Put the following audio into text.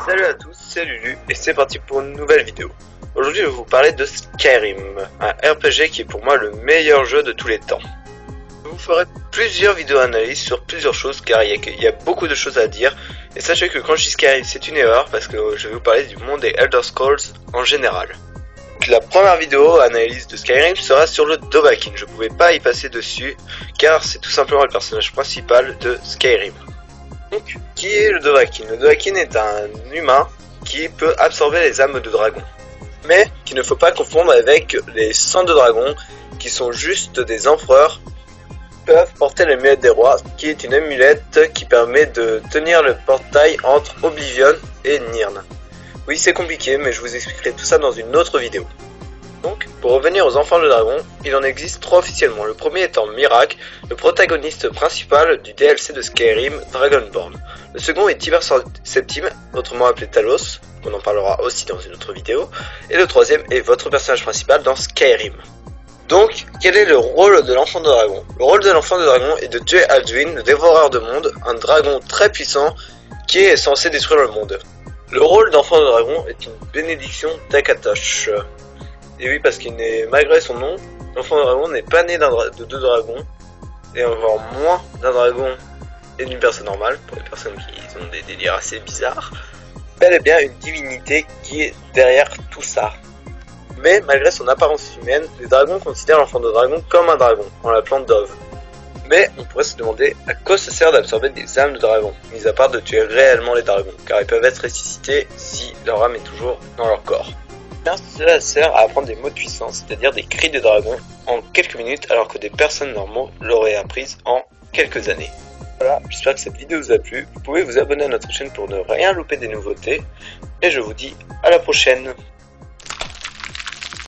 Salut à tous, c'est Lulu et c'est parti pour une nouvelle vidéo. Aujourd'hui je vais vous parler de Skyrim, un RPG qui est pour moi le meilleur jeu de tous les temps. Je vous ferai plusieurs vidéos analyses sur plusieurs choses car il y a beaucoup de choses à dire. Et sachez que quand je dis Skyrim c'est une erreur parce que je vais vous parler du monde des Elder Scrolls en général. Donc, la première vidéo analyse de Skyrim sera sur le Dovahkiin, je ne pouvais pas y passer dessus car c'est tout simplement le personnage principal de Skyrim. Donc, qui est le Dovahkiin? Le Dovahkiin est un humain qui peut absorber les âmes de dragon. Mais qu'il ne faut pas confondre avec les sangs de dragon, qui sont juste des empereurs qui peuvent porter l'amulette des rois, qui est une amulette qui permet de tenir le portail entre Oblivion et Nirn. Oui, c'est compliqué, mais je vous expliquerai tout ça dans une autre vidéo. Donc, pour revenir aux enfants de dragon, il en existe 3 officiellement. Le premier étant Miraak, le protagoniste principal du DLC de Skyrim, Dragonborn. Le second est Tiber Septim, autrement appelé Talos, on en parlera aussi dans une autre vidéo. Et le troisième est votre personnage principal dans Skyrim. Donc, quel est le rôle de l'enfant de dragon? Le rôle de l'enfant de dragon est de tuer Alduin, le dévoreur de monde, un dragon très puissant qui est censé détruire le monde. Le rôle d'enfant de dragon est une bénédiction d'Akatosh. Et oui, parce qu'il n'est, malgré son nom, l'enfant de dragon n'est pas né de 2 dragons, et encore moins d'un dragon et d'une personne normale, pour les personnes qui ont des délires assez bizarres. Bel et bien une divinité qui est derrière tout ça. Mais malgré son apparence humaine, les dragons considèrent l'enfant de dragon comme un dragon, en l'appelant Dove. Mais on pourrait se demander à quoi ça sert d'absorber des âmes de dragon, mis à part de tuer réellement les dragons, car ils peuvent être ressuscités si leur âme est toujours dans leur corps. Cela sert à apprendre des mots de puissance, c'est-à-dire des cris de dragon, en quelques minutes, alors que des personnes normaux l'auraient apprise en quelques années. Voilà, j'espère que cette vidéo vous a plu. Vous pouvez vous abonner à notre chaîne pour ne rien louper des nouveautés. Et je vous dis à la prochaine.